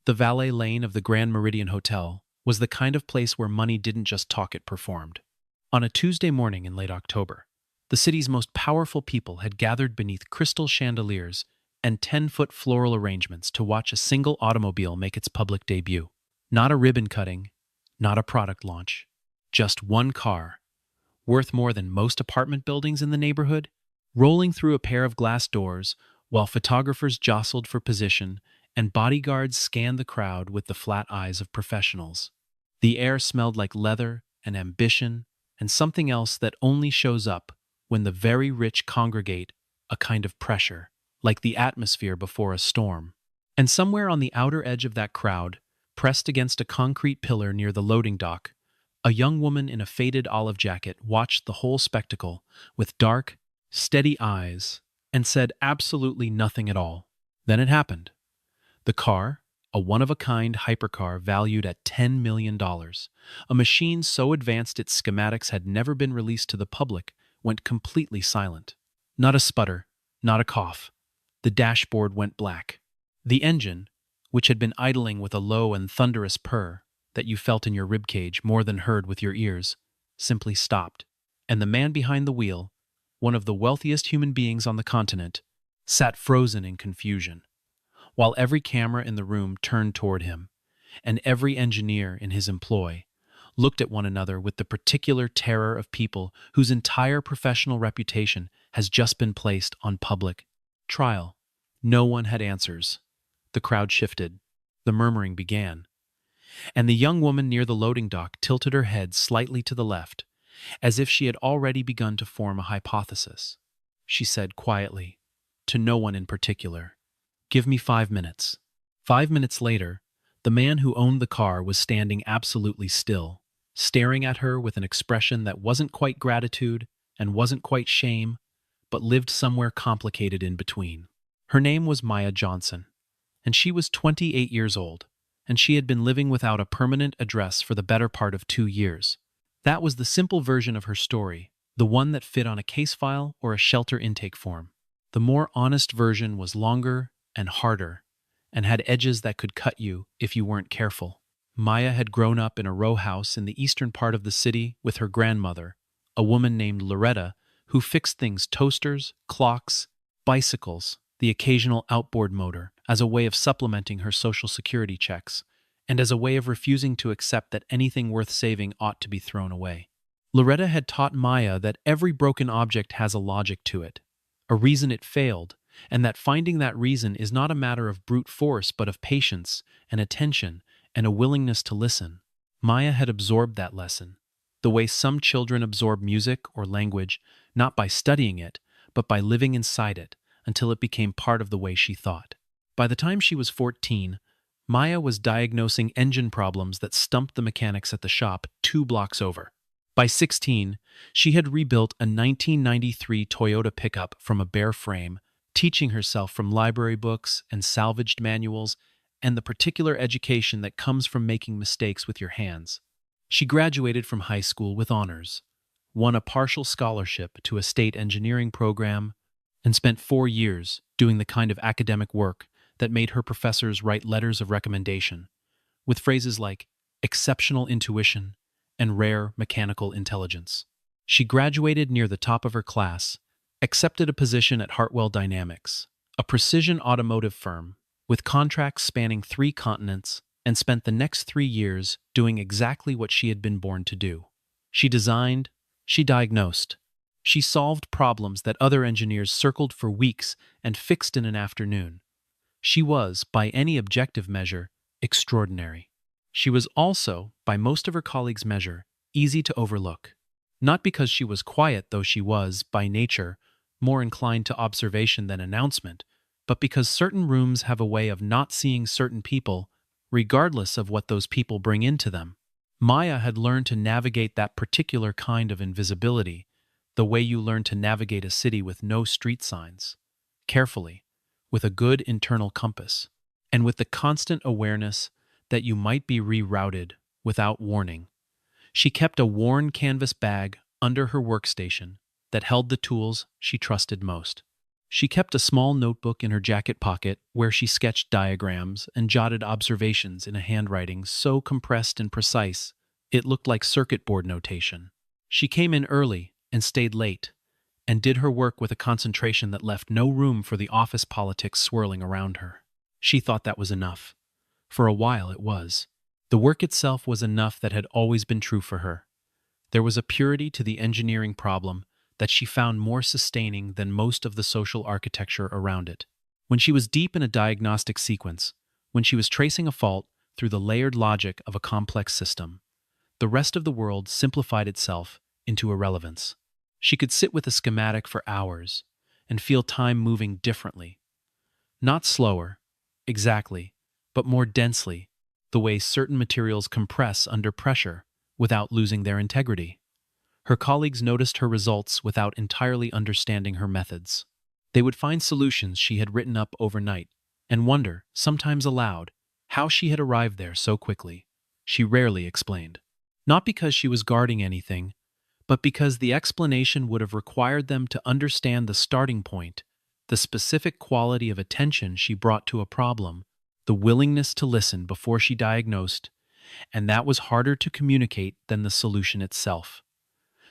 The valet lane of the Grand Meridian Hotel was the kind of place where money didn't just talk, it performed. On a Tuesday morning in late October, the city's most powerful people had gathered beneath crystal chandeliers and 10-foot floral arrangements to watch a single automobile make its public debut. Not a ribbon cutting, not a product launch, just one car, worth more than most apartment buildings in the neighborhood, rolling through a pair of glass doors while photographers jostled for position and bodyguards scanned the crowd with the flat eyes of professionals. The air smelled like leather and ambition and something else that only shows up when the very rich congregate, a kind of pressure, like the atmosphere before a storm. And somewhere on the outer edge of that crowd, pressed against a concrete pillar near the loading dock, a young woman in a faded olive jacket watched the whole spectacle with dark, steady eyes and said absolutely nothing at all. Then it happened. The car, a one-of-a-kind hypercar valued at $10 million, a machine so advanced its schematics had never been released to the public, went completely silent. Not a sputter, not a cough. The dashboard went black. The engine, which had been idling with a low and thunderous purr that you felt in your ribcage more than heard with your ears, simply stopped. And the man behind the wheel, one of the wealthiest human beings on the continent, sat frozen in confusion, while every camera in the room turned toward him, and every engineer in his employ looked at one another with the particular terror of people whose entire professional reputation has just been placed on public trial. No one had answers. The crowd shifted. The murmuring began. And the young woman near the loading dock tilted her head slightly to the left, as if she had already begun to form a hypothesis. She said quietly, to no one in particular, "Give me 5 minutes." 5 minutes later, the man who owned the car was standing absolutely still, staring at her with an expression that wasn't quite gratitude and wasn't quite shame, but lived somewhere complicated in between. Her name was Maya Johnson, and she was 28 years old, and she had been living without a permanent address for the better part of 2 years. That was the simple version of her story, the one that fit on a case file or a shelter intake form. The more honest version was longer and harder, and had edges that could cut you if you weren't careful. Maya had grown up in a row house in the eastern part of the city with her grandmother, a woman named Loretta, who fixed things: toasters, clocks, bicycles, the occasional outboard motor, as a way of supplementing her social security checks, and as a way of refusing to accept that anything worth saving ought to be thrown away. Loretta had taught Maya that every broken object has a logic to it, a reason it failed, and that finding that reason is not a matter of brute force but of patience and attention and a willingness to listen. Maya had absorbed that lesson, the way some children absorb music or language, not by studying it, but by living inside it, until it became part of the way she thought. By the time she was 14, Maya was diagnosing engine problems that stumped the mechanics at the shop 2 blocks over. By 16, she had rebuilt a 1993 Toyota pickup from a bare frame, teaching herself from library books and salvaged manuals and the particular education that comes from making mistakes with your hands. She graduated from high school with honors, won a partial scholarship to a state engineering program, and spent 4 years doing the kind of academic work that made her professors write letters of recommendation, with phrases like exceptional intuition and rare mechanical intelligence. She graduated near the top of her class, accepted a position at Hartwell Dynamics, a precision automotive firm, with contracts spanning 3 continents, and spent the next 3 years doing exactly what she had been born to do. She designed, she diagnosed, she solved problems that other engineers circled for weeks and fixed in an afternoon. She was, by any objective measure, extraordinary. She was also, by most of her colleagues' measure, easy to overlook. Not because she was quiet, though she was, by nature, more inclined to observation than announcement, but because certain rooms have a way of not seeing certain people, regardless of what those people bring into them. Maya had learned to navigate that particular kind of invisibility, the way you learn to navigate a city with no street signs, carefully, with a good internal compass, and with the constant awareness that you might be rerouted without warning. She kept a worn canvas bag under her workstation that held the tools she trusted most. She kept a small notebook in her jacket pocket where she sketched diagrams and jotted observations in a handwriting so compressed and precise it looked like circuit board notation. She came in early and stayed late, and did her work with a concentration that left no room for the office politics swirling around her. She thought that was enough. For a while it was. The work itself was enough that had always been true for her. There was a purity to the engineering problem that she found more sustaining than most of the social architecture around it. When she was deep in a diagnostic sequence, when she was tracing a fault through the layered logic of a complex system, the rest of the world simplified itself into irrelevance. She could sit with a schematic for hours and feel time moving differently. Not slower, exactly, but more densely, the way certain materials compress under pressure without losing their integrity. Her colleagues noticed her results without entirely understanding her methods. They would find solutions she had written up overnight and wonder, sometimes aloud, how she had arrived there so quickly. She rarely explained. Not because she was guarding anything, but because the explanation would have required them to understand the starting point, the specific quality of attention she brought to a problem, the willingness to listen before she diagnosed, and that was harder to communicate than the solution itself.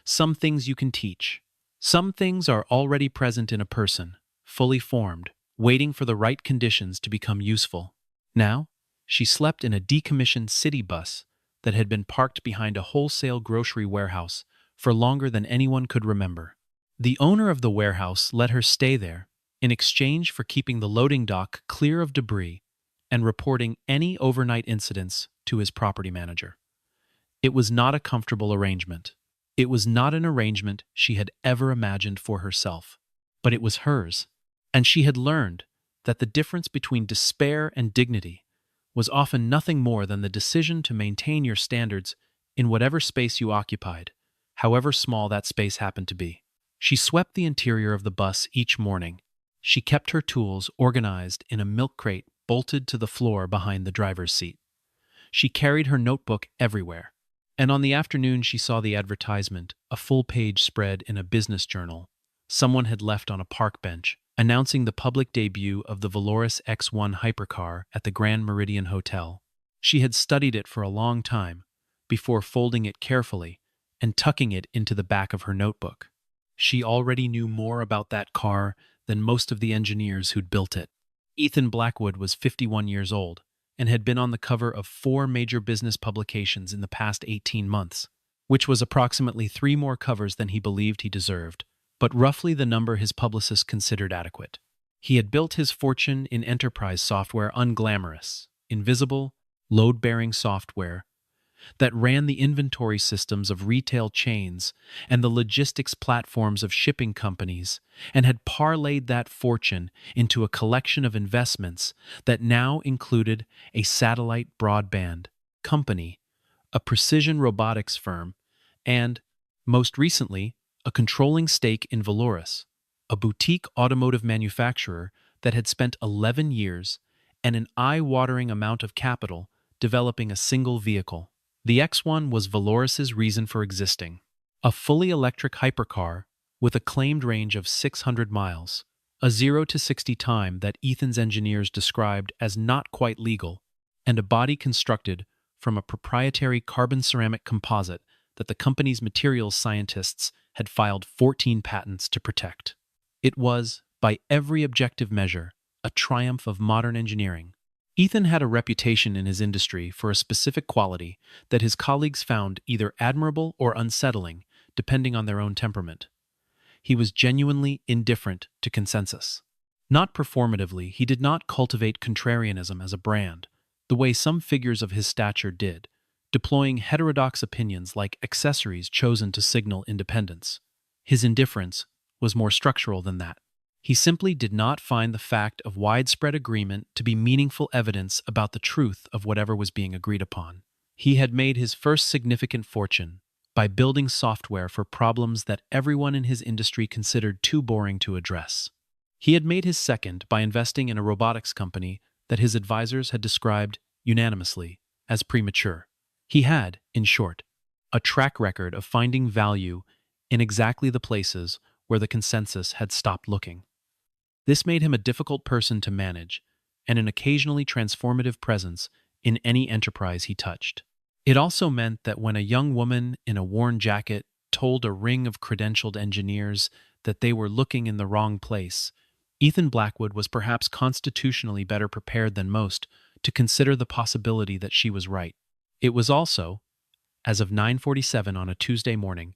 Some things you can teach. Some things are already present in a person, fully formed, waiting for the right conditions to become useful. Now, she slept in a decommissioned city bus that had been parked behind a wholesale grocery warehouse for longer than anyone could remember. The owner of the warehouse let her stay there in exchange for keeping the loading dock clear of debris and reporting any overnight incidents to his property manager. It was not a comfortable arrangement. It was not an arrangement she had ever imagined for herself, but it was hers, and she had learned that the difference between despair and dignity was often nothing more than the decision to maintain your standards in whatever space you occupied, however small that space happened to be. She swept the interior of the bus each morning. She kept her tools organized in a milk crate bolted to the floor behind the driver's seat. She carried her notebook everywhere, and on the afternoon she saw the advertisement, a full-page spread in a business journal someone had left on a park bench, announcing the public debut of the Valoris X1 hypercar at the Grand Meridian Hotel. She had studied it for a long time, before folding it carefully and tucking it into the back of her notebook. She already knew more about that car than most of the engineers who'd built it. Ethan Blackwood was 51 years old and had been on the cover of 4 major business publications in the past 18 months, which was approximately 3 more covers than he believed he deserved, but roughly the number his publicist considered adequate. He had built his fortune in enterprise software unglamorous, invisible, load-bearing software that ran the inventory systems of retail chains and the logistics platforms of shipping companies, and had parlayed that fortune into a collection of investments that now included a satellite broadband company, a precision robotics firm, and, most recently, a controlling stake in Valoris, a boutique automotive manufacturer that had spent 11 years and an eye-watering amount of capital developing a single vehicle. The X1 was Valoris's reason for existing, a fully electric hypercar with a claimed range of 600 miles, a 0 to 60 time that Ethan's engineers described as not quite legal, and a body constructed from a proprietary carbon ceramic composite that the company's materials scientists had filed 14 patents to protect. It was, by every objective measure, a triumph of modern engineering. Ethan had a reputation in his industry for a specific quality that his colleagues found either admirable or unsettling, depending on their own temperament. He was genuinely indifferent to consensus. Not performatively, he did not cultivate contrarianism as a brand, the way some figures of his stature did, deploying heterodox opinions like accessories chosen to signal independence. His indifference was more structural than that. He simply did not find the fact of widespread agreement to be meaningful evidence about the truth of whatever was being agreed upon. He had made his first significant fortune by building software for problems that everyone in his industry considered too boring to address. He had made his second by investing in a robotics company that his advisors had described unanimously as premature. He had, in short, a track record of finding value in exactly the places where the consensus had stopped looking. This made him a difficult person to manage and an occasionally transformative presence in any enterprise he touched. It also meant that when a young woman in a worn jacket told a ring of credentialed engineers that they were looking in the wrong place, Ethan Blackwood was perhaps constitutionally better prepared than most to consider the possibility that she was right. It was also, as of 9:47 on a Tuesday morning,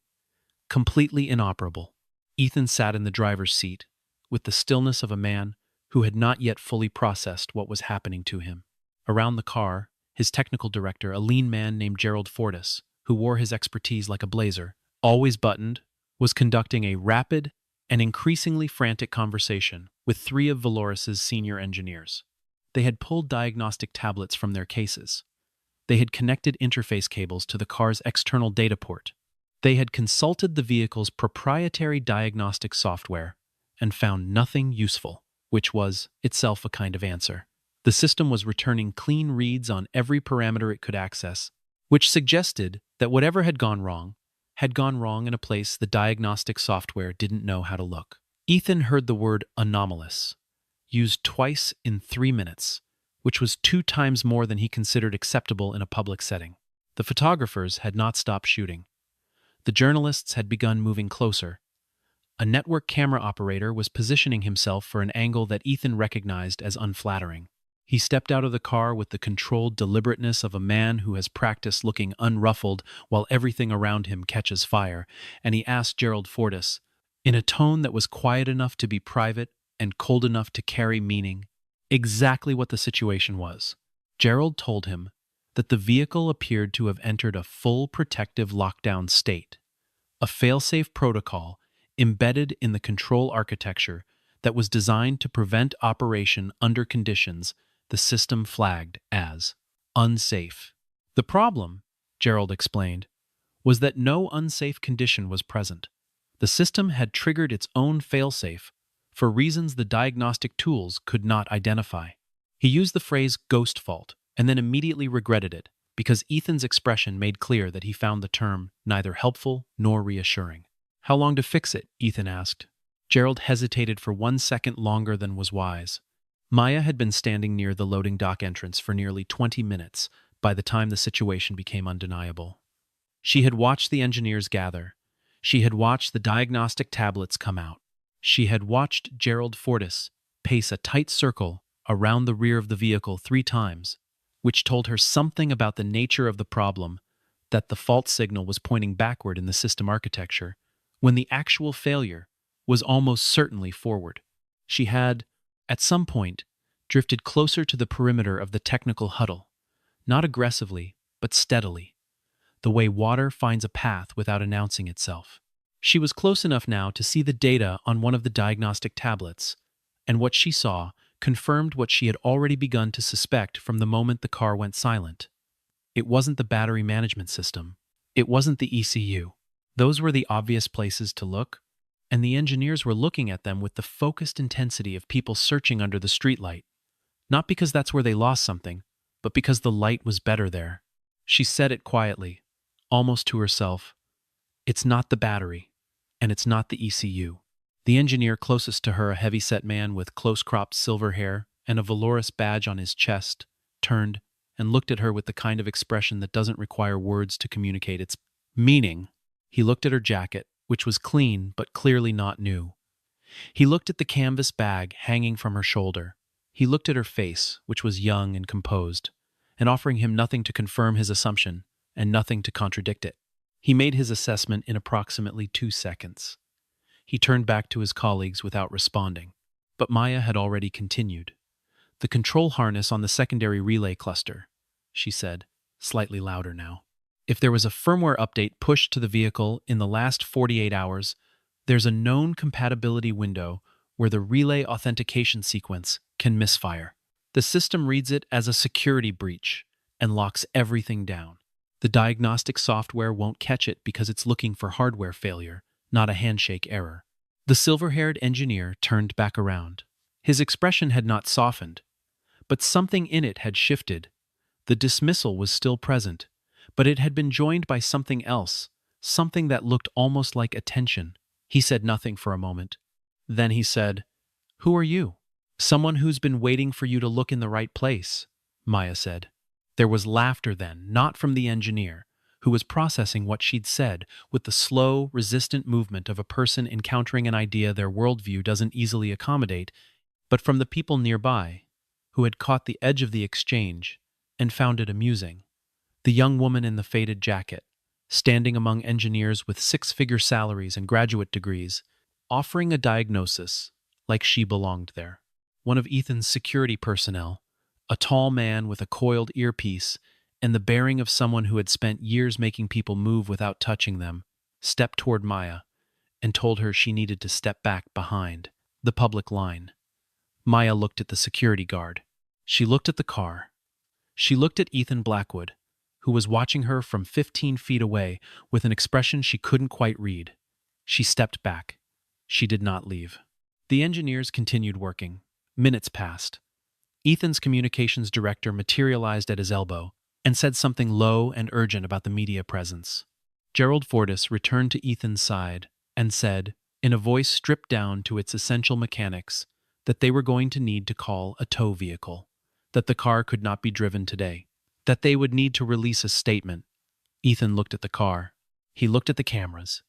completely inoperable. Ethan sat in the driver's seat with the stillness of a man who had not yet fully processed what was happening to him. Around the car, his technical director, a lean man named Gerald Fortis, who wore his expertise like a blazer, always buttoned, was conducting a rapid and increasingly frantic conversation with three of Valoris's senior engineers. They had pulled diagnostic tablets from their cases. They had connected interface cables to the car's external data port. They had consulted the vehicle's proprietary diagnostic software and found nothing useful, which was itself a kind of answer. The system was returning clean reads on every parameter it could access, which suggested that whatever had gone wrong in a place the diagnostic software didn't know how to look. Ethan heard the word anomalous, used twice in 3 minutes, which was 2 times more than he considered acceptable in a public setting. The photographers had not stopped shooting. The journalists had begun moving closer. A network camera operator was positioning himself for an angle that Ethan recognized as unflattering. He stepped out of the car with the controlled deliberateness of a man who has practiced looking unruffled while everything around him catches fire, and he asked Gerald Fortis, in a tone that was quiet enough to be private and cold enough to carry meaning, exactly what the situation was. Gerald told him that the vehicle appeared to have entered a full protective lockdown state, a fail-safe protocol embedded in the control architecture that was designed to prevent operation under conditions the system flagged as unsafe. The problem, Gerald explained, was that no unsafe condition was present. The system had triggered its own failsafe for reasons the diagnostic tools could not identify. He used the phrase ghost fault and then immediately regretted it because Ethan's expression made clear that he found the term neither helpful nor reassuring. "How long to fix it?" Ethan asked. Gerald hesitated for 1 second longer than was wise. Maya had been standing near the loading dock entrance for nearly 20 minutes by the time the situation became undeniable. She had watched the engineers gather. She had watched the diagnostic tablets come out. She had watched Gerald Fortis pace a tight circle around the rear of the vehicle 3 times, which told her something about the nature of the problem, that the fault signal was pointing backward in the system architecture, when the actual failure was almost certainly forward. She had, at some point, drifted closer to the perimeter of the technical huddle, not aggressively, but steadily, the way water finds a path without announcing itself. She was close enough now to see the data on one of the diagnostic tablets, and what she saw confirmed what she had already begun to suspect from the moment the car went silent. It wasn't the battery management system. It wasn't the ECU. Those were the obvious places to look, and the engineers were looking at them with the focused intensity of people searching under the streetlight, not because that's where they lost something, but because the light was better there. She said it quietly, almost to herself. It's not the battery, and it's not the ECU. The engineer closest to her, a heavy-set man with close-cropped silver hair and a Valoris badge on his chest, turned and looked at her with the kind of expression that doesn't require words to communicate its meaning. He looked at her jacket, which was clean but clearly not new. He looked at the canvas bag hanging from her shoulder. He looked at her face, which was young and composed, and offering him nothing to confirm his assumption and nothing to contradict it. He made his assessment in approximately 2 seconds. He turned back to his colleagues without responding. But Maya had already continued. "The control harness on the secondary relay cluster," she said, slightly louder now. "If there was a firmware update pushed to the vehicle in the last 48 hours, there's a known compatibility window where the relay authentication sequence can misfire. The system reads it as a security breach and locks everything down. The diagnostic software won't catch it because it's looking for hardware failure, not a handshake error." The silver-haired engineer turned back around. His expression had not softened, but something in it had shifted. The dismissal was still present, but it had been joined by something else, something that looked almost like attention. He said nothing for a moment. Then he said, Who are you? Someone who's been waiting for you to look in the right place, Maya said. There was laughter then, not from the engineer, who was processing what she'd said with the slow, resistant movement of a person encountering an idea their worldview doesn't easily accommodate, but from the people nearby, who had caught the edge of the exchange and found it amusing. The young woman in the faded jacket, standing among engineers with six-figure salaries and graduate degrees, offering a diagnosis like she belonged there. One of Ethan's security personnel, a tall man with a coiled earpiece and the bearing of someone who had spent years making people move without touching them, stepped toward Maya and told her she needed to step back behind the public line. Maya looked at the security guard. She looked at the car. She looked at Ethan Blackwood, who was watching her from 15 feet away with an expression she couldn't quite read. She stepped back. She did not leave. The engineers continued working. Minutes passed. Ethan's communications director materialized at his elbow and said something low and urgent about the media presence. Gerald Fortis returned to Ethan's side and said, in a voice stripped down to its essential mechanics, that they were going to need to call a tow vehicle, that the car could not be driven today, that they would need to release a statement. Ethan looked at the car. He looked at the cameras.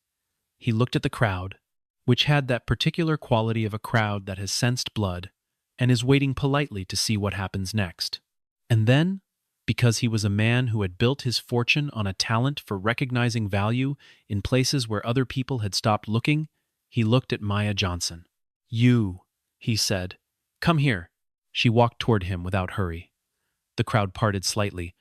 He looked at the crowd, which had that particular quality of a crowd that has sensed blood and is waiting politely to see what happens next. And then, because he was a man who had built his fortune on a talent for recognizing value in places where other people had stopped looking, he looked at Maya Johnson. "You," he said. "Come here." She walked toward him without hurry. The crowd parted slightly,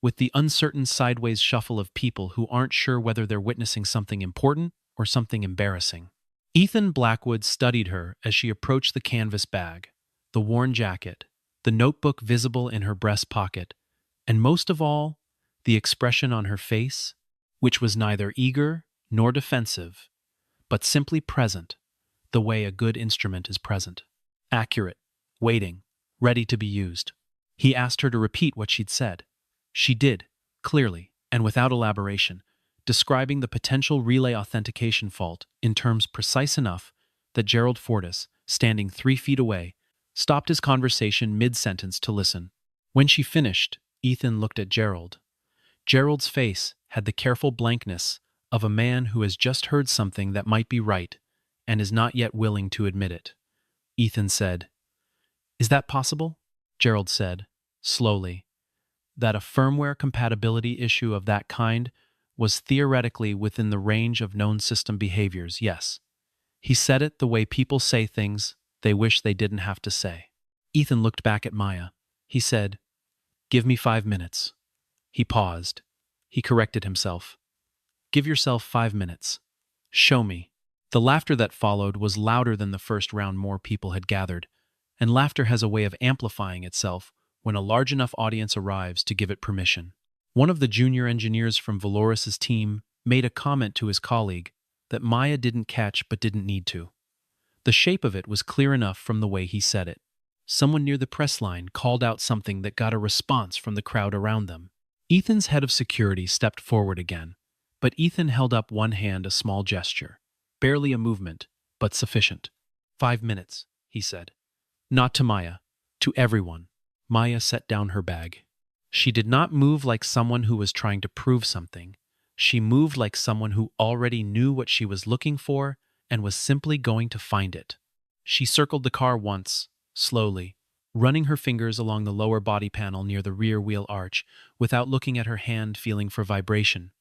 with the uncertain sideways shuffle of people who aren't sure whether they're witnessing something important or something embarrassing. Ethan Blackwood studied her as she approached the canvas bag, the worn jacket, the notebook visible in her breast pocket, and most of all, the expression on her face, which was neither eager nor defensive, but simply present, the way a good instrument is present. Accurate, waiting, ready to be used. He asked her to repeat what she'd said. She did, clearly, and without elaboration, describing the potential relay authentication fault in terms precise enough that Gerald Fortis, standing 3 feet away, stopped his conversation mid-sentence to listen. When she finished, Ethan looked at Gerald. Gerald's face had the careful blankness of a man who has just heard something that might be right and is not yet willing to admit it. Ethan said, "Is that possible?" Gerald said, slowly, that a firmware compatibility issue of that kind was theoretically within the range of known system behaviors, yes. He said it the way people say things they wish they didn't have to say. Ethan looked back at Maya. He said, "Give me 5 minutes." He paused. He corrected himself. "Give yourself 5 minutes. Show me." The laughter that followed was louder than the first round more people had gathered, and laughter has a way of amplifying itself when a large enough audience arrives to give it permission. One of the junior engineers from Valoris's team made a comment to his colleague that Maya didn't catch but didn't need to. The shape of it was clear enough from the way he said it. Someone near the press line called out something that got a response from the crowd around them. Ethan's head of security stepped forward again, but Ethan held up one hand, a small gesture. Barely a movement, but sufficient. 5 minutes, he said. Not to Maya, to everyone. Maya set down her bag. She did not move like someone who was trying to prove something. She moved like someone who already knew what she was looking for and was simply going to find it. She circled the car once, slowly, running her fingers along the lower body panel near the rear wheel arch without looking at her hand, feeling for vibration,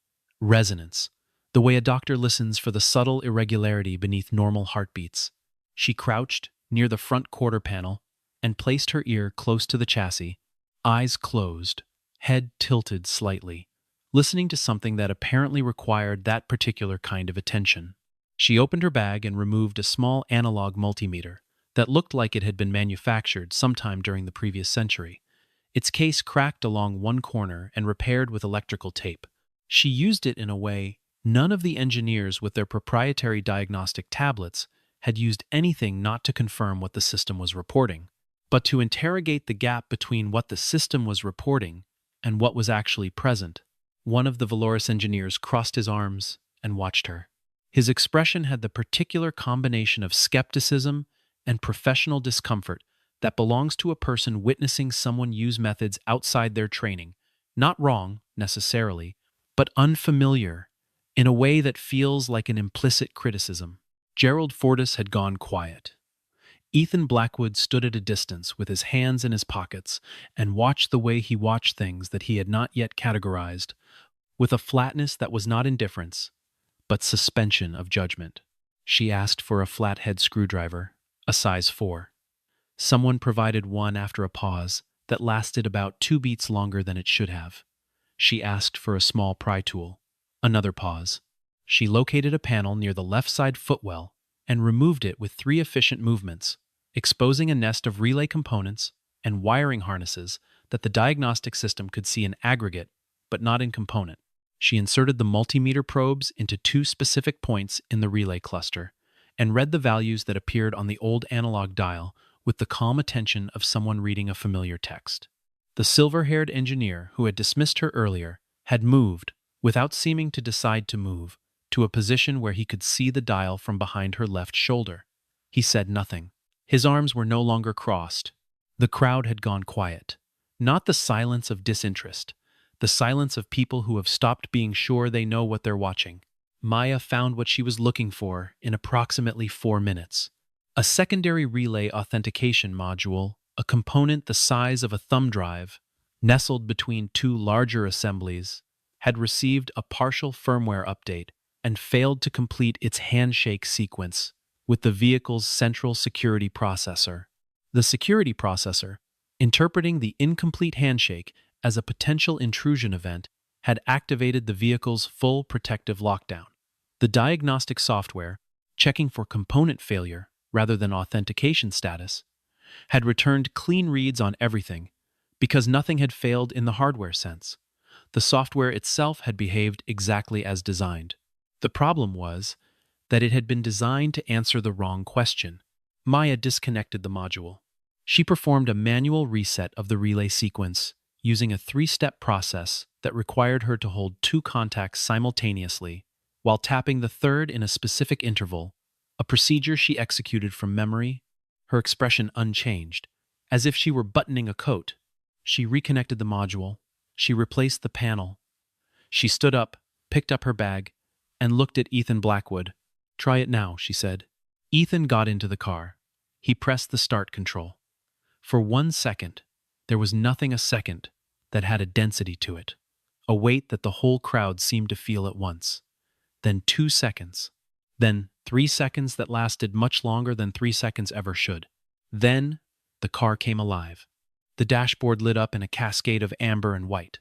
resonance, the way a doctor listens for the subtle irregularity beneath normal heartbeats. She crouched near the front quarter panel and placed her ear close to the chassis, eyes closed, head tilted slightly, listening to something that apparently required that particular kind of attention. She opened her bag and removed a small analog multimeter that looked like it had been manufactured sometime during the previous century. Its case cracked along one corner and repaired with electrical tape. She used it in a way none of the engineers with their proprietary diagnostic tablets had used anything not to confirm what the system was reporting, but to interrogate the gap between what the system was reporting and what was actually present. One of the Valoris engineers crossed his arms and watched her. His expression had the particular combination of skepticism and professional discomfort that belongs to a person witnessing someone use methods outside their training, not wrong, necessarily, but unfamiliar, in a way that feels like an implicit criticism. Gerald Fortis had gone quiet. Ethan Blackwood stood at a distance with his hands in his pockets and watched the way he watched things that he had not yet categorized, with a flatness that was not indifference, but suspension of judgment. She asked for a flathead screwdriver, a size 4. Someone provided one after a pause that lasted about 2 beats longer than it should have. She asked for a small pry tool. Another pause. She located a panel near the left side footwell and removed it with 3 efficient movements, exposing a nest of relay components and wiring harnesses that the diagnostic system could see in aggregate, but not in component. She inserted the multimeter probes into 2 specific points in the relay cluster and read the values that appeared on the old analog dial with the calm attention of someone reading a familiar text. The silver-haired engineer who had dismissed her earlier had moved, without seeming to decide to move, to a position where he could see the dial from behind her left shoulder. He said nothing. His arms were no longer crossed. The crowd had gone quiet. Not the silence of disinterest, the silence of people who have stopped being sure they know what they're watching. Maya found what she was looking for in approximately 4 minutes. A secondary relay authentication module, a component the size of a thumb drive, nestled between 2 larger assemblies, had received a partial firmware update and failed to complete its handshake sequence with the vehicle's central security processor. The security processor, interpreting the incomplete handshake as a potential intrusion event, had activated the vehicle's full protective lockdown. The diagnostic software, checking for component failure rather than authentication status, had returned clean reads on everything because nothing had failed in the hardware sense. The software itself had behaved exactly as designed. The problem was that it had been designed to answer the wrong question. Maya disconnected the module. She performed a manual reset of the relay sequence using a 3-step process that required her to hold 2 contacts simultaneously while tapping the third in a specific interval, a procedure she executed from memory, her expression unchanged, as if she were buttoning a coat. She reconnected the module. She replaced the panel. She stood up, picked up her bag, and looked at Ethan Blackwood. "Try it now," she said. Ethan got into the car. He pressed the start control. For 1 second, there was nothing a second that had a density to it, a weight that the whole crowd seemed to feel at once. Then 2 seconds. Then 3 seconds that lasted much longer than 3 seconds ever should. Then the car came alive. The dashboard lit up in a cascade of amber and white.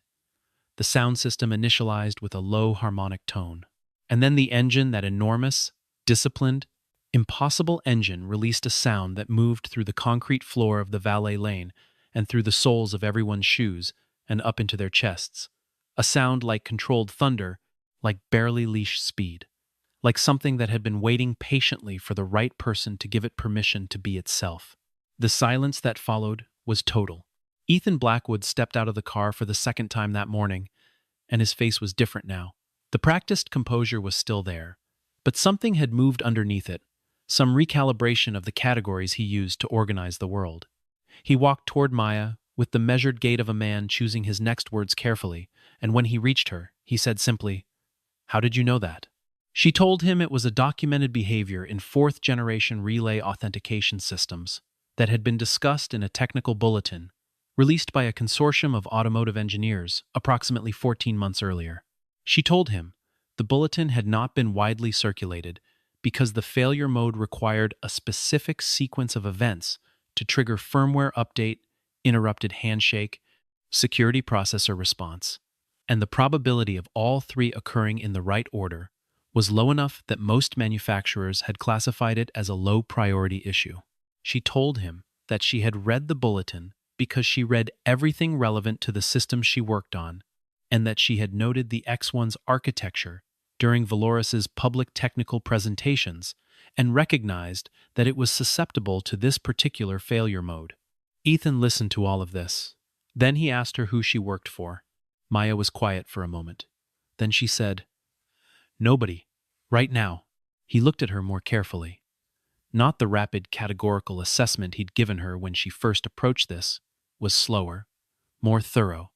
The sound system initialized with a low harmonic tone. And then the engine, that enormous, disciplined, impossible engine, released a sound that moved through the concrete floor of the valet lane and through the soles of everyone's shoes and up into their chests. A sound like controlled thunder, like barely leashed speed, like something that had been waiting patiently for the right person to give it permission to be itself. The silence that followed was total. Ethan Blackwood stepped out of the car for the second time that morning, and his face was different now. The practiced composure was still there, but something had moved underneath it, some recalibration of the categories he used to organize the world. He walked toward Maya with the measured gait of a man choosing his next words carefully, and when he reached her, he said simply, "How did you know that?" She told him it was a documented behavior in 4th-generation relay authentication systems that had been discussed in a technical bulletin released by a consortium of automotive engineers approximately 14 months earlier. She told him the bulletin had not been widely circulated because the failure mode required a specific sequence of events to trigger firmware update, interrupted handshake, security processor response, and the probability of all 3 occurring in the right order was low enough that most manufacturers had classified it as a low-priority issue. She told him that she had read the bulletin because she read everything relevant to the system she worked on, and that she had noted the X1's architecture during Valoris's public technical presentations and recognized that it was susceptible to this particular failure mode. Ethan listened to all of this. Then he asked her who she worked for. Maya was quiet for a moment. Then she said, "Nobody. Right now." He looked at her more carefully. not the rapid categorical assessment he'd given her when she first approached this, was slower, more thorough,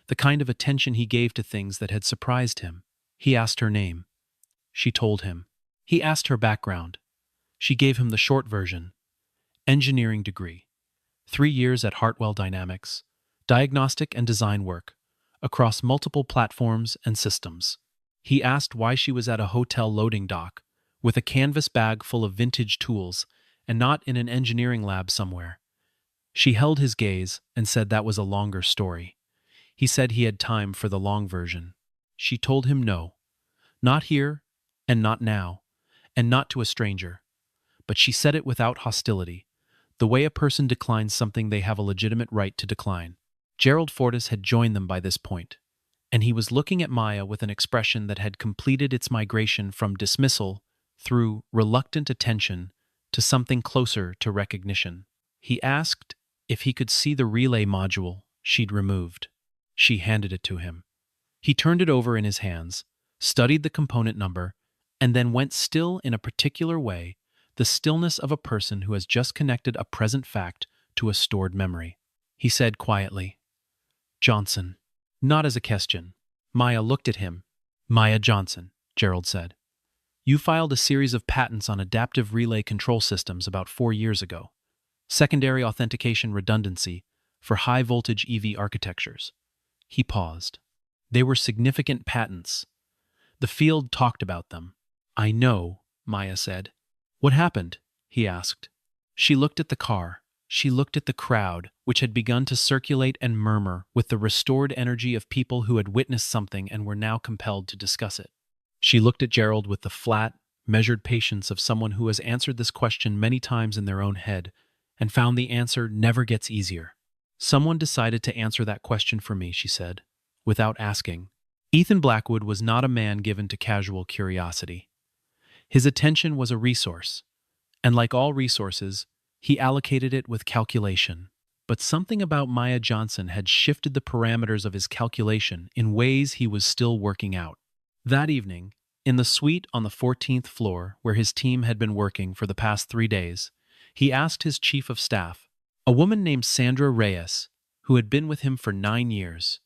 the kind of attention he gave to things that had surprised him. He asked her name. She told him. He asked her background. She gave him the short version. Engineering degree. 3 years at Hartwell Dynamics. Diagnostic and design work. Across multiple platforms and systems. He asked why she was at a hotel loading dock, with a canvas bag full of vintage tools, and not in an engineering lab somewhere. She held his gaze and said that was a longer story. He said he had time for the long version. She told him no. Not here, and not now, and not to a stranger. But she said it without hostility, the way a person declines something they have a legitimate right to decline. Gerald Fortis had joined them by this point, and he was looking at Maya with an expression that had completed its migration from dismissal through reluctant attention to something closer to recognition. He asked if he could see the relay module she'd removed. She handed it to him. He turned it over in his hands, studied the component number, and then went still in a particular way, the stillness of a person who has just connected a present fact to a stored memory. He said quietly, "Johnson." Not as a question. Maya looked at him. "Maya Johnson," Gerald said. "You filed a series of patents on adaptive relay control systems about 4 years ago. Secondary authentication redundancy for high-voltage EV architectures." He paused. They were significant patents. The field talked about them. "I know," Maya said. "What happened?" he asked. She looked at the car. She looked at the crowd, which had begun to circulate and murmur with the restored energy of people who had witnessed something and were now compelled to discuss it. She looked at Gerald with the flat, measured patience of someone who has answered this question many times in their own head and found the answer never gets easier. "Someone decided to answer that question for me," she said, without asking. Ethan Blackwood was not a man given to casual curiosity. His attention was a resource, and like all resources, he allocated it with calculation. But something about Maya Johnson had shifted the parameters of his calculation in ways he was still working out. That evening, in the suite on the 14th floor where his team had been working for the past 3 days, he asked his chief of staff, a woman named Sandra Reyes, who had been with him for 9 years,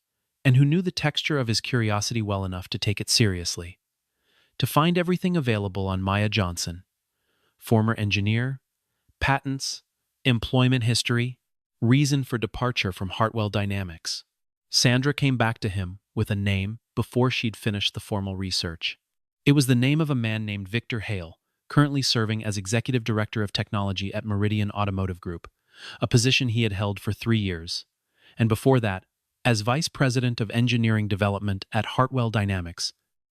and who knew the texture of his curiosity well enough to take it seriously, to find everything available on Maya Johnson: former engineer, patents, employment history, reason for departure from Hartwell Dynamics. Sandra came back to him with a name before she'd finished the formal research. It was the name of a man named Victor Hale, currently serving as Executive Director of Technology at Meridian Automotive Group, a position he had held for 3 years, and before that, as Vice President of Engineering Development at Hartwell Dynamics,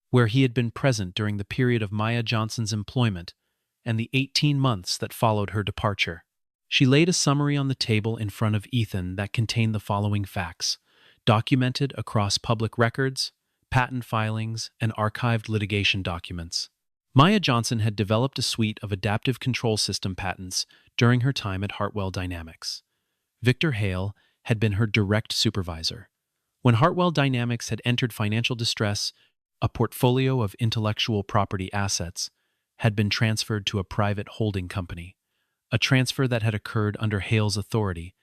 where he had been present during the period of Maya Johnson's employment and the 18 months that followed her departure. She laid a summary on the table in front of Ethan that contained the following facts, documented across public records, patent filings, and archived litigation documents. Maya Johnson had developed a suite of adaptive control system patents during her time at Hartwell Dynamics. Victor Hale had been her direct supervisor. When Hartwell Dynamics had entered financial distress, a portfolio of intellectual property assets had been transferred to a private holding company, a transfer that had occurred under Hale's authority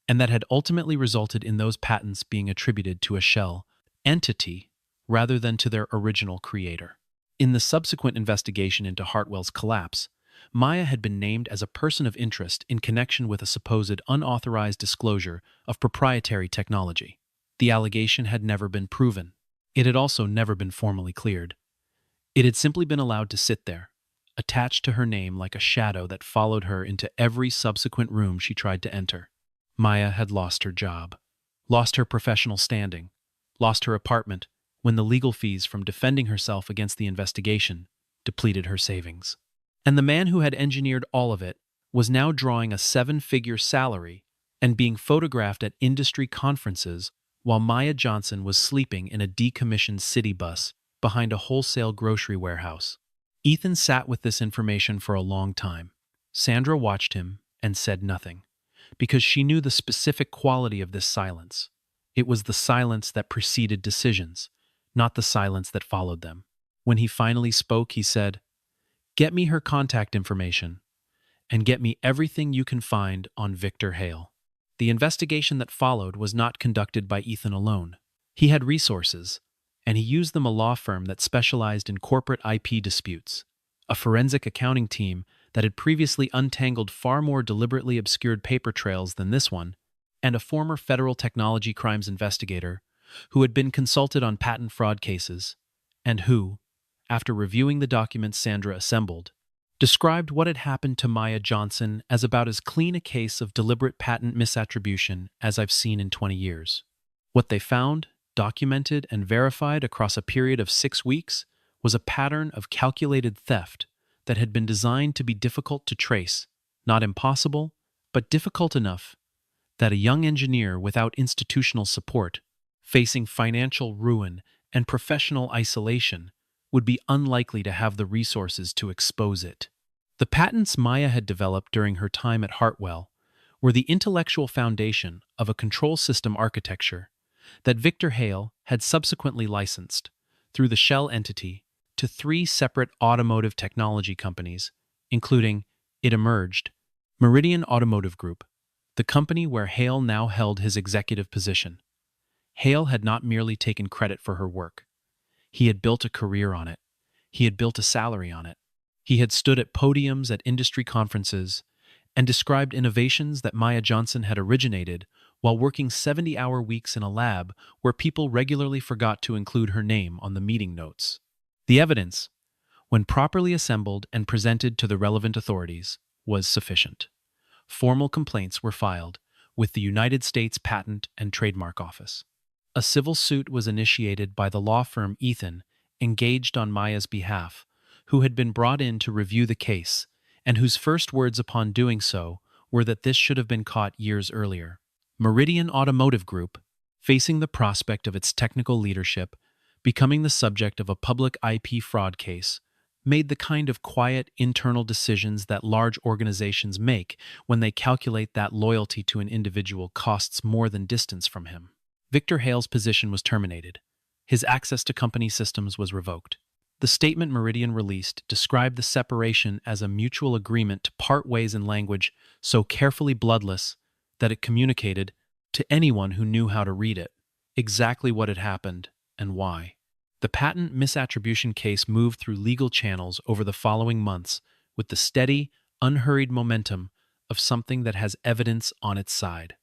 and that had ultimately resulted in those patents being attributed to a shell entity rather than to their original creator. In the subsequent investigation into Hartwell's collapse, Maya had been named as a person of interest in connection with a supposed unauthorized disclosure of proprietary technology. The allegation had never been proven. It had also never been formally cleared. It had simply been allowed to sit there, attached to her name like a shadow that followed her into every subsequent room she tried to enter. Maya had lost her job, lost her professional standing, lost her apartment when the legal fees from defending herself against the investigation depleted her savings. And the man who had engineered all of it was now drawing a 7-figure salary and being photographed at industry conferences while Maya Johnson was sleeping in a decommissioned city bus behind a wholesale grocery warehouse. Ethan sat with this information for a long time. Sandra watched him and said nothing, because she knew the specific quality of this silence. It was the silence that preceded decisions, not the silence that followed them. When he finally spoke, he said, "Get me her contact information, and get me everything you can find on Victor Hale. The investigation that followed was not conducted by Ethan alone. He had resources, and he used them a law firm that specialized in corporate IP disputes, a forensic accounting team that had previously untangled far more deliberately obscured paper trails than this one, and a former federal technology crimes investigator who had been consulted on patent fraud cases, and who, after reviewing the documents Sandra assembled, described what had happened to Maya Johnson as about as clean a case of deliberate patent misattribution as I've seen in 20 years. What they found, documented and verified across a period of 6 weeks, was a pattern of calculated theft that had been designed to be difficult to trace, not impossible, but difficult enough that a young engineer without institutional support, facing financial ruin and professional isolation, would be unlikely to have the resources to expose it. The patents Maya had developed during her time at Hartwell were the intellectual foundation of a control system architecture that Victor Hale had subsequently licensed, through the shell entity, to 3 separate automotive technology companies, including, it emerged, Meridian Automotive Group, the company where Hale now held his executive position. Hale had not merely taken credit for her work. He had built a career on it. He had built a salary on it. He had stood at podiums at industry conferences and described innovations that Maya Johnson had originated while working 70-hour weeks in a lab where people regularly forgot to include her name on the meeting notes. The evidence, when properly assembled and presented to the relevant authorities, was sufficient. Formal complaints were filed with the United States Patent and Trademark Office. A civil suit was initiated by the law firm Ethan, engaged on Maya's behalf, who had been brought in to review the case, and whose first words upon doing so were that this should have been caught years earlier. Meridian Automotive Group, facing the prospect of its technical leadership becoming the subject of a public IP fraud case, made the kind of quiet internal decisions that large organizations make when they calculate that loyalty to an individual costs more than distance from him. Victor Hale's position was terminated. His access to company systems was revoked. The statement Meridian released described the separation as a mutual agreement to part ways in language so carefully bloodless that it communicated, to anyone who knew how to read it, exactly what had happened and why. The patent misattribution case moved through legal channels over the following months with the steady, unhurried momentum of something that has evidence on its side.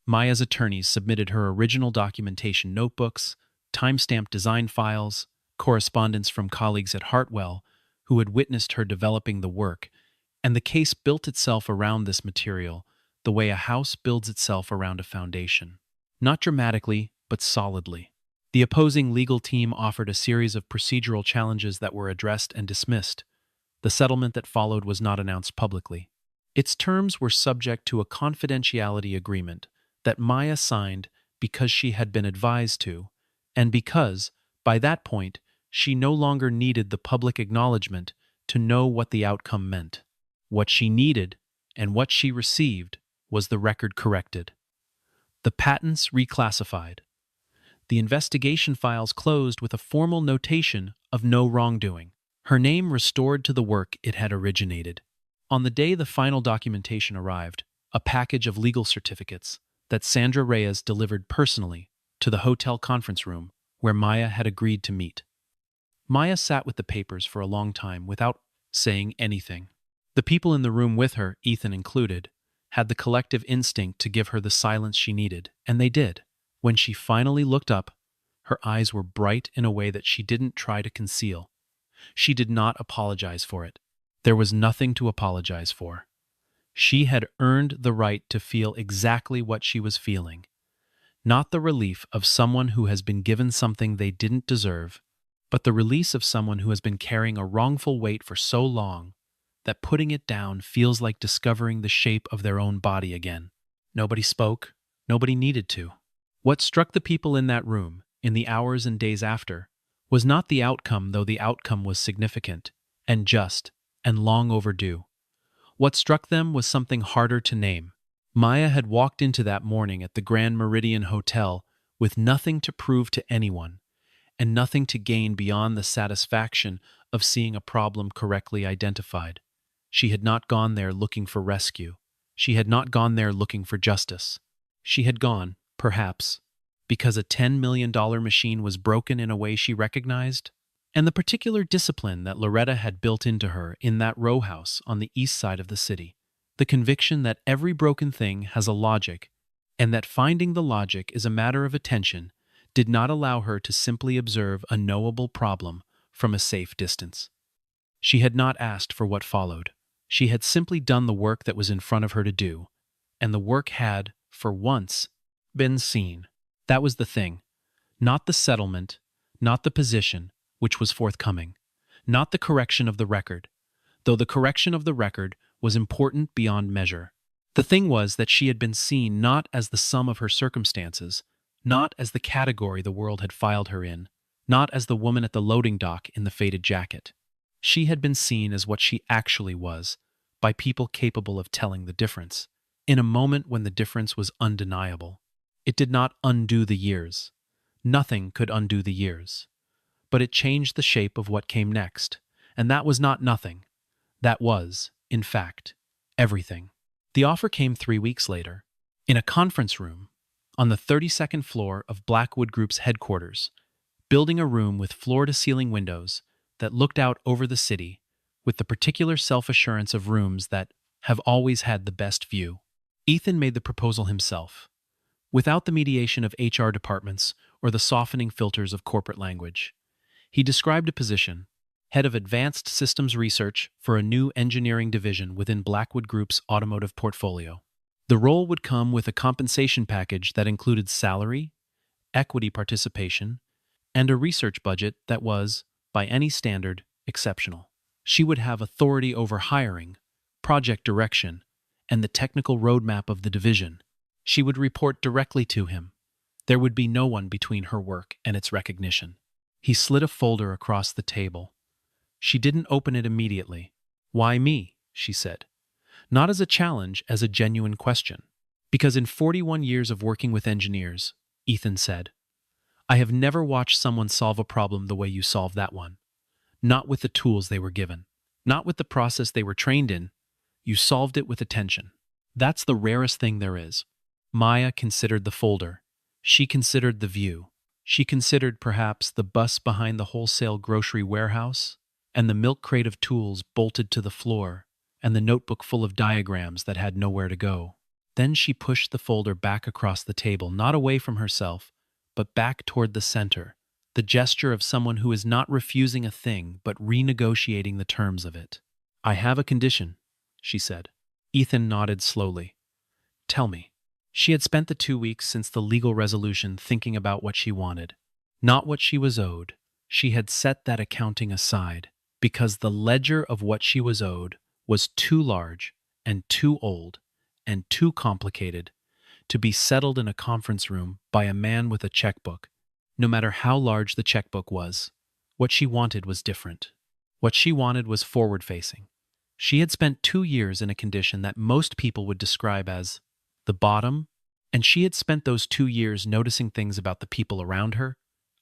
Maya's attorneys submitted her original documentation notebooks, time-stamped design files, correspondence from colleagues at Hartwell who had witnessed her developing the work, and the case built itself around this material the way a house builds itself around a foundation. Not dramatically, but solidly. The opposing legal team offered a series of procedural challenges that were addressed and dismissed. The settlement that followed was not announced publicly. Its terms were subject to a confidentiality agreement that Maya signed because she had been advised to, and because, by that point, she no longer needed the public acknowledgement to know what the outcome meant. What she needed, and what she received, was the record corrected. The patents reclassified. The investigation files closed with a formal notation of no wrongdoing. Her name restored to the work it had originated. On the day the final documentation arrived, a package of legal certificates that Sandra Reyes delivered personally to the hotel conference room where Maya had agreed to meet. Maya sat with the papers for a long time without saying anything. The people in the room with her, Ethan included, had the collective instinct to give her the silence she needed, and they did. When she finally looked up, her eyes were bright in a way that she didn't try to conceal. She did not apologize for it. There was nothing to apologize for. She had earned the right to feel exactly what she was feeling. Not the relief of someone who has been given something they didn't deserve, but the release of someone who has been carrying a wrongful weight for so long that putting it down feels like discovering the shape of their own body again. Nobody spoke. Nobody needed to. What struck the people in that room, in the hours and days after, was not the outcome, though the outcome was significant, and just, and long overdue. What struck them was something harder to name. Maya had walked into that morning at the Grand Meridian Hotel with nothing to prove to anyone, and nothing to gain beyond the satisfaction of seeing a problem correctly identified. She had not gone there looking for rescue. She had not gone there looking for justice. She had gone, perhaps, because a $10 million machine was broken in a way she recognized, and the particular discipline that Loretta had built into her in that row house on the east side of the city. The conviction that every broken thing has a logic, and that finding the logic is a matter of attention, did not allow her to simply observe a knowable problem from a safe distance. She had not asked for what followed. She had simply done the work that was in front of her to do, and the work had, for once, been seen. That was the thing. Not the settlement, not the position, which was forthcoming, not the correction of the record, though the correction of the record was important beyond measure. The thing was that she had been seen not as the sum of her circumstances, not as the category the world had filed her in, not as the woman at the loading dock in the faded jacket. She had been seen as what she actually was, by people capable of telling the difference, in a moment when the difference was undeniable. It did not undo the years. Nothing could undo the years. But it changed the shape of what came next, and that was not nothing. That was, in fact, everything. The offer came 3 weeks later, in a conference room, on the 32nd floor of Blackwood Group's headquarters, building a room with floor-to-ceiling windows that looked out over the city, with the particular self-assurance of rooms that have always had the best view. Ethan made the proposal himself, without the mediation of HR departments or the softening filters of corporate language. He described a position, head of advanced systems research for a new engineering division within Blackwood Group's automotive portfolio. The role would come with a compensation package that included salary, equity participation, and a research budget that was, by any standard, exceptional. She would have authority over hiring, project direction, and the technical roadmap of the division. She would report directly to him. There would be no one between her work and its recognition. He slid a folder across the table. She didn't open it immediately. "Why me?" she said. Not as a challenge, as a genuine question. "Because in 41 years of working with engineers," Ethan said, "I have never watched someone solve a problem the way you solved that one. Not with the tools they were given. Not with the process they were trained in. You solved it with attention. That's the rarest thing there is." Maya considered the folder. She considered the view. She considered, perhaps, the bus behind the wholesale grocery warehouse, and the milk crate of tools bolted to the floor, and the notebook full of diagrams that had nowhere to go. Then she pushed the folder back across the table, not away from herself, but back toward the center, the gesture of someone who is not refusing a thing but renegotiating the terms of it. "I have a condition," she said. Ethan nodded slowly. "Tell me." She had spent the 2 weeks since the legal resolution thinking about what she wanted, not what she was owed. She had set that accounting aside, because the ledger of what she was owed was too large and too old and too complicated to be settled in a conference room by a man with a checkbook, no matter how large the checkbook was. What she wanted was different. What she wanted was forward-facing. She had spent 2 years in a condition that most people would describe as the bottom, and she had spent those 2 years noticing things about the people around her,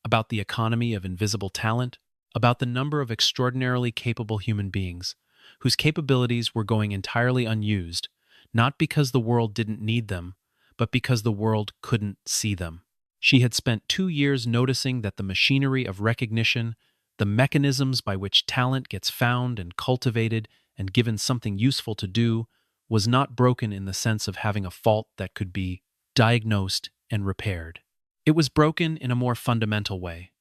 about the economy of invisible talent, about the number of extraordinarily capable human beings whose capabilities were going entirely unused, not because the world didn't need them, but because the world couldn't see them. She had spent 2 years noticing that the machinery of recognition, the mechanisms by which talent gets found and cultivated and given something useful to do, was not broken in the sense of having a fault that could be diagnosed and repaired. It was broken in a more fundamental way.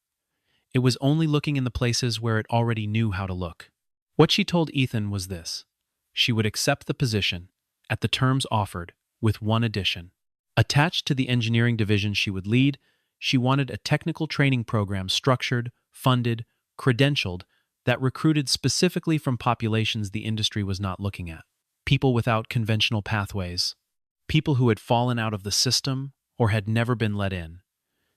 It was only looking in the places where it already knew how to look. What she told Ethan was this: she would accept the position, at the terms offered, with one addition. Attached to the engineering division she would lead, she wanted a technical training program structured, funded, credentialed, that recruited specifically from populations the industry was not looking at. People without conventional pathways. People who had fallen out of the system or had never been let in.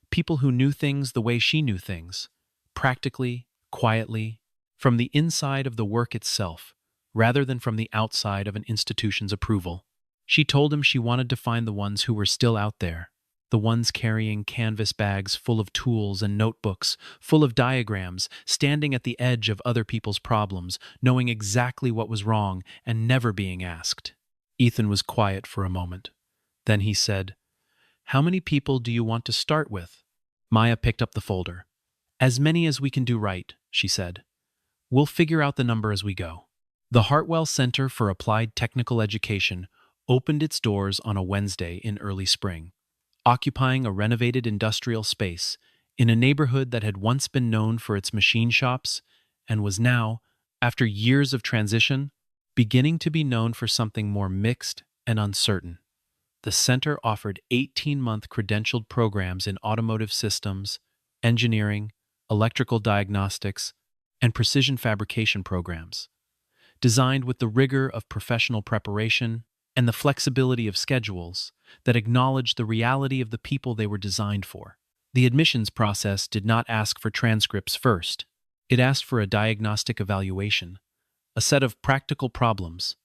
People who knew things the way she knew things, practically, quietly, from the inside of the work itself, rather than from the outside of an institution's approval. She told him she wanted to find the ones who were still out there, the ones carrying canvas bags full of tools and notebooks, full of diagrams, standing at the edge of other people's problems, knowing exactly what was wrong and never being asked. Ethan was quiet for a moment. Then he said, "How many people do you want to start with?" Maya picked up the folder. "As many as we can do right," she said. "We'll figure out the number as we go." The Hartwell Center for Applied Technical Education opened its doors on a Wednesday in early spring, occupying a renovated industrial space in a neighborhood that had once been known for its machine shops and was now, after years of transition, beginning to be known for something more mixed and uncertain. The center offered 18-month credentialed programs in automotive systems, engineering, electrical diagnostics, and precision fabrication programs, designed with the rigor of professional preparation and the flexibility of schedules that acknowledged the reality of the people they were designed for. The admissions process did not ask for transcripts first. It asked for a diagnostic evaluation, a set of practical problems,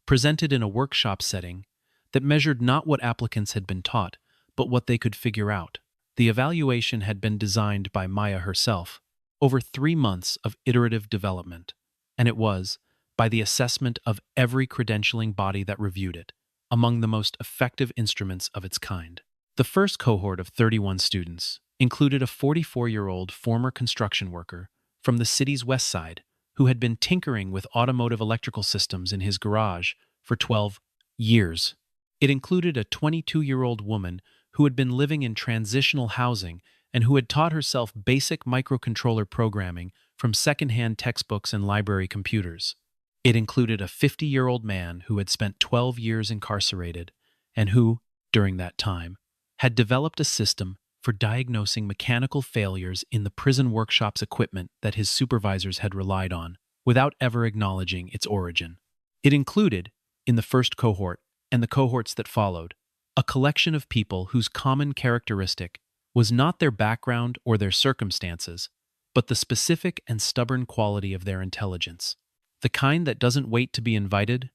presented in a workshop setting that measured not what applicants had been taught, but what they could figure out. The evaluation had been designed by Maya herself, over 3 months of iterative development, and it was, by the assessment of every credentialing body that reviewed it, among the most effective instruments of its kind. The first cohort of 31 students included a 44-year-old former construction worker from the city's west side who had been tinkering with automotive electrical systems in his garage for 12 years. It included a 22-year-old woman who had been living in transitional housing and who had taught herself basic microcontroller programming from secondhand textbooks and library computers. It included a 50-year-old man who had spent 12 years incarcerated and who, during that time, had developed a system for diagnosing mechanical failures in the prison workshop's equipment that his supervisors had relied on, without ever acknowledging its origin. It included, in the first cohort and the cohorts that followed, a collection of people whose common characteristic was not their background or their circumstances, but the specific and stubborn quality of their intelligence. The kind that doesn't wait to be invited,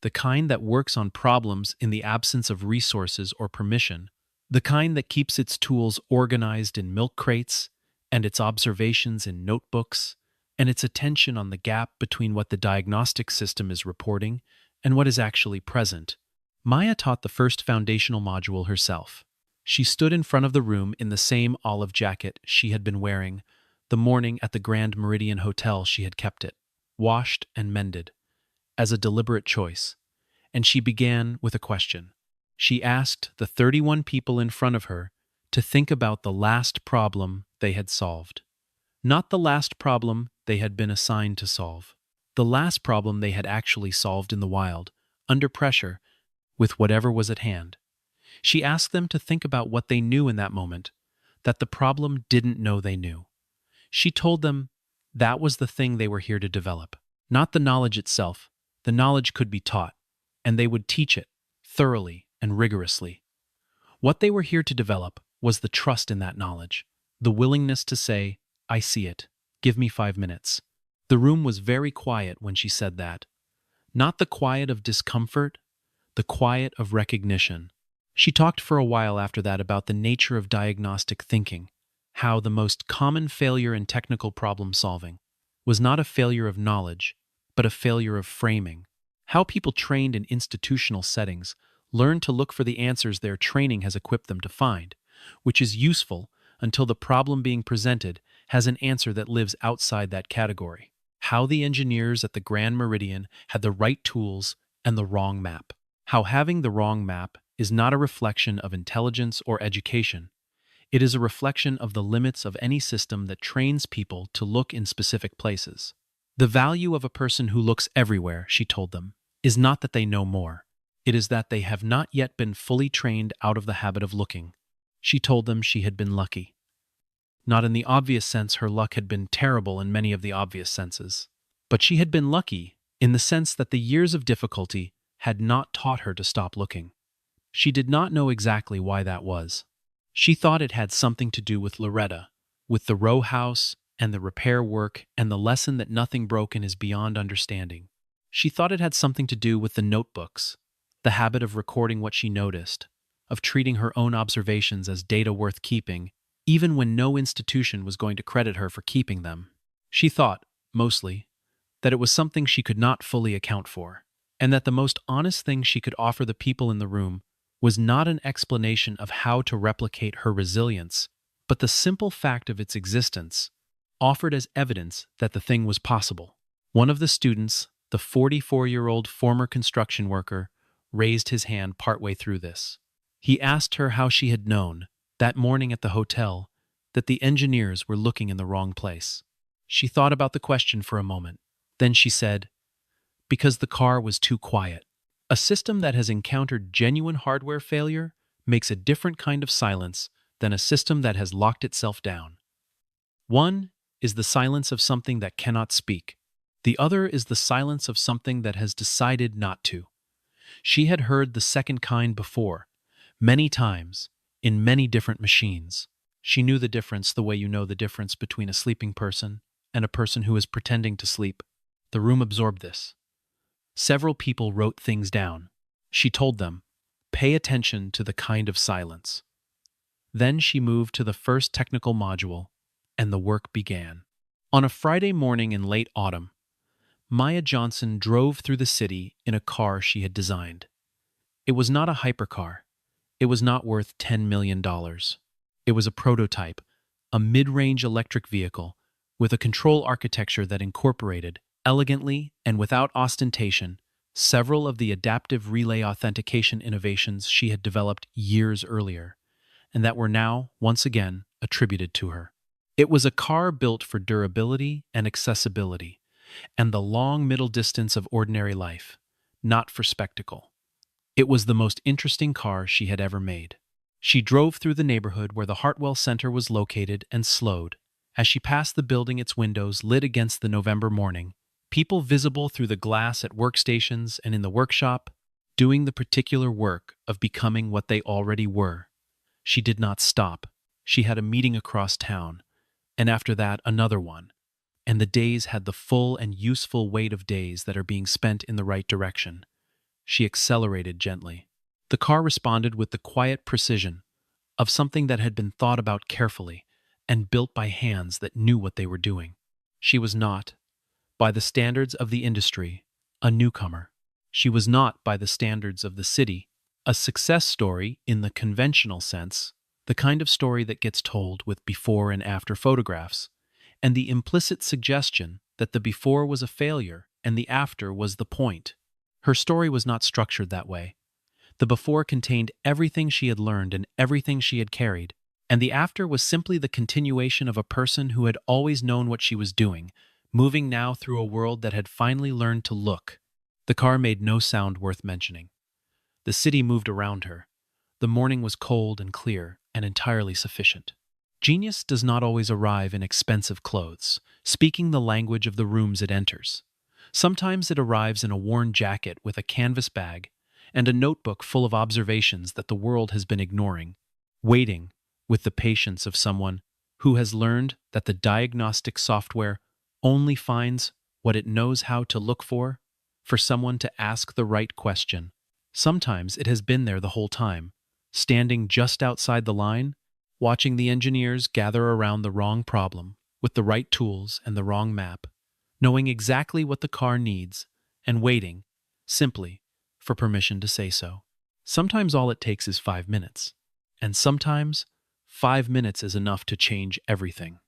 the kind that works on problems in the absence of resources or permission, the kind that keeps its tools organized in milk crates and its observations in notebooks, and its attention on the gap between what the diagnostic system is reporting and what is actually present. Maya taught the first foundational module herself. She stood in front of the room in the same olive jacket she had been wearing the morning at the Grand Meridian Hotel she had kept it, washed and mended, as a deliberate choice, and she began with a question. She asked the 31 people in front of her to think about the last problem they had solved. Not the last problem they had been assigned to solve. The last problem they had actually solved in the wild, under pressure, with whatever was at hand. She asked them to think about what they knew in that moment, that the problem didn't know they knew. She told them that was the thing they were here to develop. Not the knowledge itself. The knowledge could be taught, and they would teach it, thoroughly and rigorously. What they were here to develop was the trust in that knowledge, the willingness to say, "I see it. Give me 5 minutes." The room was very quiet when she said that. Not the quiet of discomfort, the quiet of recognition. She talked for a while after that about the nature of diagnostic thinking, how the most common failure in technical problem solving was not a failure of knowledge, but a failure of framing. How people trained in institutional settings learn to look for the answers their training has equipped them to find, which is useful until the problem being presented has an answer that lives outside that category. How the engineers at the Grand Meridian had the right tools and the wrong map. How having the wrong map is not a reflection of intelligence or education. It is a reflection of the limits of any system that trains people to look in specific places. The value of a person who looks everywhere, she told them, is not that they know more. It is that they have not yet been fully trained out of the habit of looking. She told them she had been lucky. Not in the obvious sense her luck had been terrible in many of the obvious senses, but she had been lucky in the sense that the years of difficulty had not taught her to stop looking. She did not know exactly why that was. She thought it had something to do with Loretta, with the row house and the repair work and the lesson that nothing broken is beyond understanding. She thought it had something to do with the notebooks, the habit of recording what she noticed, of treating her own observations as data worth keeping, even when no institution was going to credit her for keeping them. She thought, mostly, that it was something she could not fully account for, and that the most honest thing she could offer the people in the room was not an explanation of how to replicate her resilience, but the simple fact of its existence, offered as evidence that the thing was possible. One of the students, the 44-year-old former construction worker, raised his hand partway through this. He asked her how she had known, that morning at the hotel, that the engineers were looking in the wrong place. She thought about the question for a moment. Then she said, "Because the car was too quiet." A system that has encountered genuine hardware failure makes a different kind of silence than a system that has locked itself down. One is the silence of something that cannot speak. The other is the silence of something that has decided not to. She had heard the second kind before, many times, in many different machines. She knew the difference the way you know the difference between a sleeping person and a person who is pretending to sleep. The room absorbed this. Several people wrote things down. She told them, "Pay attention to the kind of silence." Then she moved to the first technical module, and the work began. On a Friday morning in late autumn, Maya Johnson drove through the city in a car she had designed. It was not a hypercar. It was not worth $10 million. It was a prototype, a mid-range electric vehicle with a control architecture that incorporated, elegantly and without ostentation, several of the adaptive relay authentication innovations she had developed years earlier, and that were now, once again, attributed to her. It was a car built for durability and accessibility, and the long middle distance of ordinary life, not for spectacle. It was the most interesting car she had ever made. She drove through the neighborhood where the Hartwell Center was located and slowed. As she passed the building, its windows lit against the November morning, people visible through the glass at workstations and in the workshop, doing the particular work of becoming what they already were. She did not stop. She had a meeting across town, and after that another one, and the days had the full and useful weight of days that are being spent in the right direction. She accelerated gently. The car responded with the quiet precision of something that had been thought about carefully and built by hands that knew what they were doing. She was not, by the standards of the industry, a newcomer. She was not, by the standards of the city, a success story in the conventional sense, the kind of story that gets told with before and after photographs, and the implicit suggestion that the before was a failure and the after was the point. Her story was not structured that way. The before contained everything she had learned and everything she had carried, and the after was simply the continuation of a person who had always known what she was doing, moving now through a world that had finally learned to look. The car made no sound worth mentioning. The city moved around her. The morning was cold and clear and entirely sufficient. Genius does not always arrive in expensive clothes, speaking the language of the rooms it enters. Sometimes it arrives in a worn jacket with a canvas bag and a notebook full of observations that the world has been ignoring, waiting with the patience of someone who has learned that the diagnostic software only finds what it knows how to look for someone to ask the right question. Sometimes it has been there the whole time, standing just outside the line, watching the engineers gather around the wrong problem with the right tools and the wrong map, knowing exactly what the car needs and waiting, simply, for permission to say so. Sometimes all it takes is 5 minutes, and sometimes 5 minutes is enough to change everything.